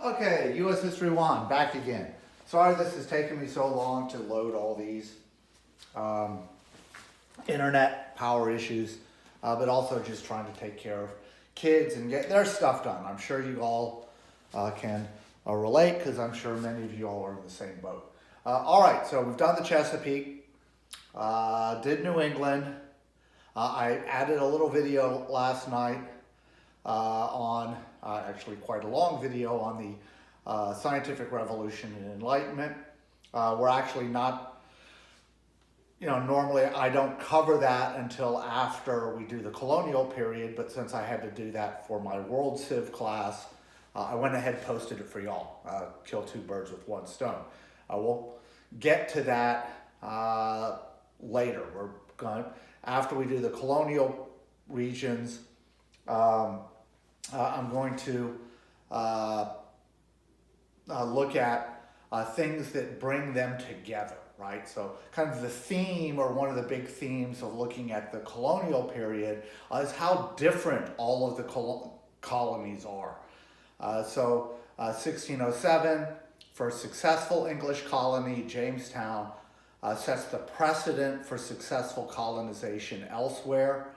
Okay, U.S. History 1, back again. Sorry this has taken me so long to load all these internet power issues, but also just trying to take care of kids and get their stuff done. I'm sure you all can relate, because I'm sure many of you all are in the same boat. All right, so we've done the Chesapeake, did New England. I added a little video last night on, actually quite a long video on the scientific revolution and enlightenment. We're actually not, normally I don't cover that until after we do the colonial period, but since I had to do that for my World Civ class, I went ahead and posted it for y'all. Kill two birds with one stone. We'll get to that later. We're going, after we do the colonial regions, I'm going to look at things that bring them together, right? So kind of the theme, or one of the big themes of looking at the colonial period, is how different all of the colonies are. 1607, first successful English colony, Jamestown, sets the precedent for successful colonization elsewhere.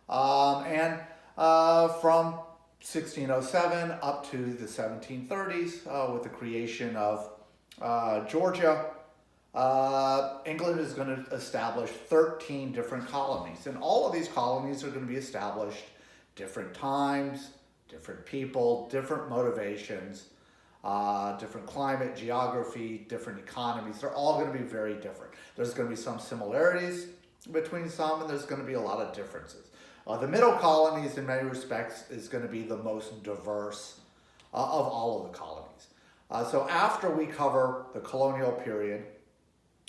And from 1607 up to the 1730s, with the creation of Georgia, England is going to establish 13 different colonies. And all of these colonies are going to be established different times, different people, different motivations, different climate, geography, different economies. They're all going to be very different. There's going to be some similarities between some, and there's going to be a lot of differences. The middle colonies, in many respects, is going to be the most diverse of all of the colonies. So after we cover the colonial period,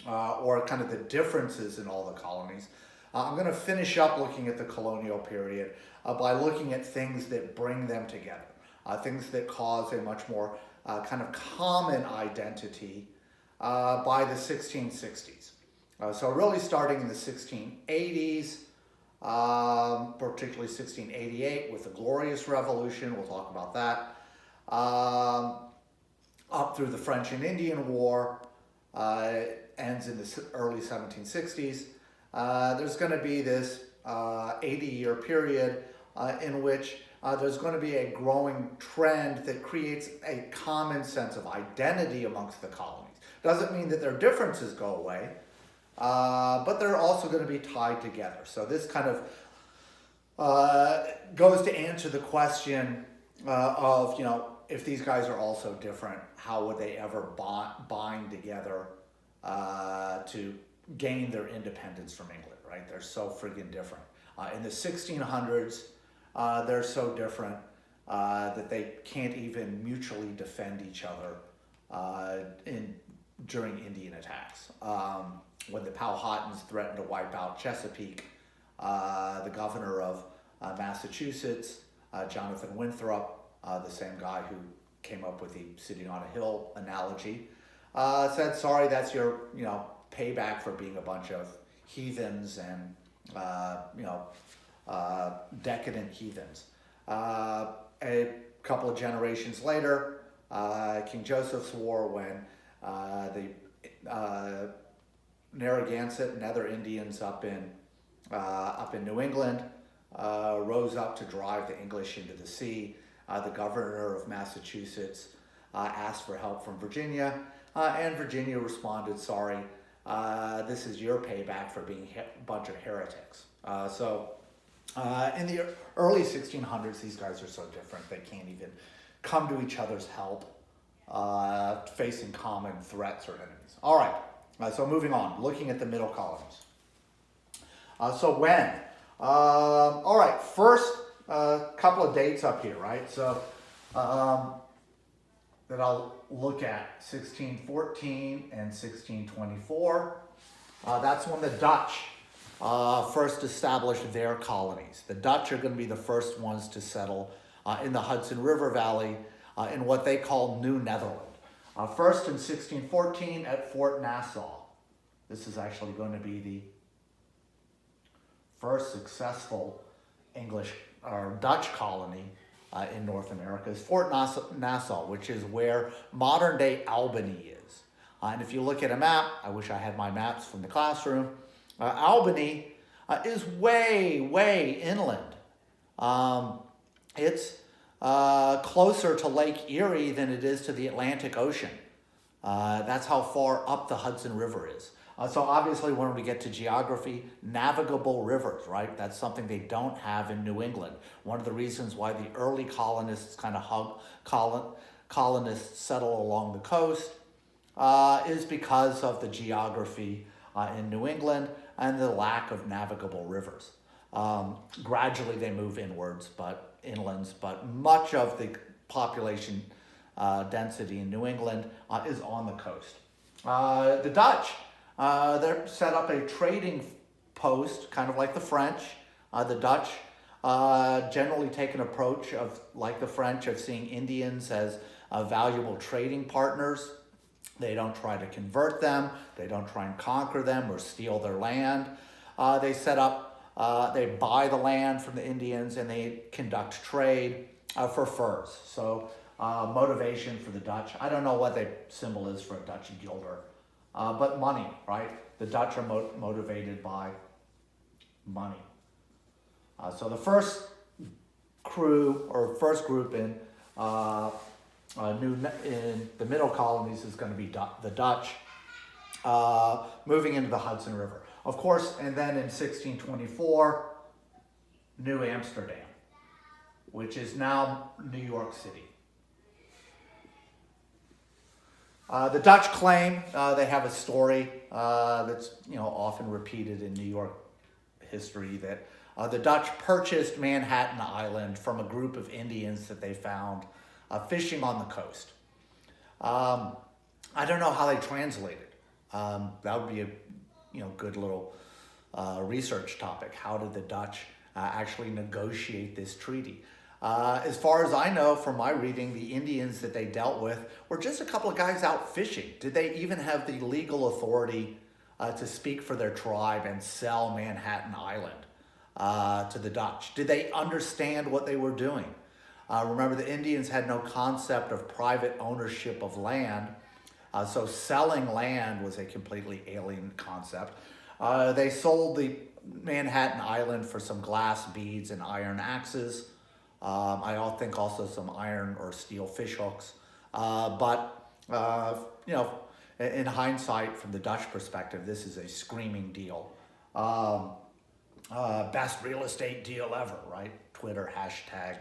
or kind of the differences in all the colonies, I'm going to finish up looking at the colonial period by looking at things that bring them together, things that cause a much more kind of common identity by the 1660s. So really starting in the 1680s, particularly 1688 with the Glorious Revolution, we'll talk about that, up through the French and Indian War, ends in the early 1760s. There's going to be this 80-year period in which there's going to be a growing trend that creates a common sense of identity amongst the colonies. Doesn't mean that their differences go away, but they're also going to be tied together. So this kind of goes to answer the question of, if these guys are also different, how would they ever bind together to gain their independence from England, right? They're so friggin' different. In the 1600s, they're so different that they can't even mutually defend each other during Indian attacks. When the Powhatans threatened to wipe out Chesapeake, the governor of Massachusetts, Jonathan Winthrop, the same guy who came up with the sitting on a hill analogy, said, sorry, that's your payback for being a bunch of heathens and decadent heathens. A couple of generations later, King Joseph's War, when the Narragansett and other Indians up in New England rose up to drive the English into the sea. The governor of Massachusetts asked for help from Virginia, and Virginia responded, sorry, this is your payback for being a bunch of heretics. In the early 1600s, these guys are so different, they can't even come to each other's help, facing common threats or enemies. All right, so moving on, looking at the middle colonies. So when? All right, first couple of dates up here, right? So that I'll look at 1614 and 1624. That's when the Dutch first established their colonies. The Dutch are going to be the first ones to settle in the Hudson River Valley in what they call New Netherland. First in 1614 at Fort Nassau. This is actually going to be the first successful English or Dutch colony in North America is Fort Nassau, which is where modern-day Albany is. And if you look at a map, I wish I had my maps from the classroom, Albany is way, way inland. It's closer to Lake Erie than it is to the Atlantic Ocean. That's how far up the Hudson River is. So obviously when we get to geography, navigable rivers, right? That's something they don't have in New England. One of the reasons why the early colonists colonists settle along the coast is because of the geography in New England and the lack of navigable rivers. Gradually they move inwards, inlands, but much of the population density in New England is on the coast. The Dutch, they set up a trading post, kind of like the French. The Dutch generally take an approach of, like the French, of seeing Indians as valuable trading partners. They don't try to convert them. They don't try and conquer them or steal their land. They set up, they buy the land from the Indians and they conduct trade for furs. So motivation for the Dutch. I don't know what the symbol is for a Dutch guilder, but money, right? The Dutch are motivated by money. So the first crew or first group in the middle colonies is going to be the Dutch, moving into the Hudson River. Of course, and then in 1624, New Amsterdam, which is now New York City. The Dutch claim, they have a story that's often repeated in New York history, that the Dutch purchased Manhattan Island from a group of Indians that they found fishing on the coast. I don't know how they translated. That would be a good little research topic. How did the Dutch actually negotiate this treaty? As far as I know from my reading, the Indians that they dealt with were just a couple of guys out fishing. Did they even have the legal authority to speak for their tribe and sell Manhattan Island to the Dutch? Did they understand what they were doing? Remember, the Indians had no concept of private ownership of land, so selling land was a completely alien concept. They sold the Manhattan Island for some glass beads and iron axes. I think also some iron or steel fish hooks. But in hindsight, from the Dutch perspective, this is a screaming deal. Best real estate deal ever, right? Twitter hashtag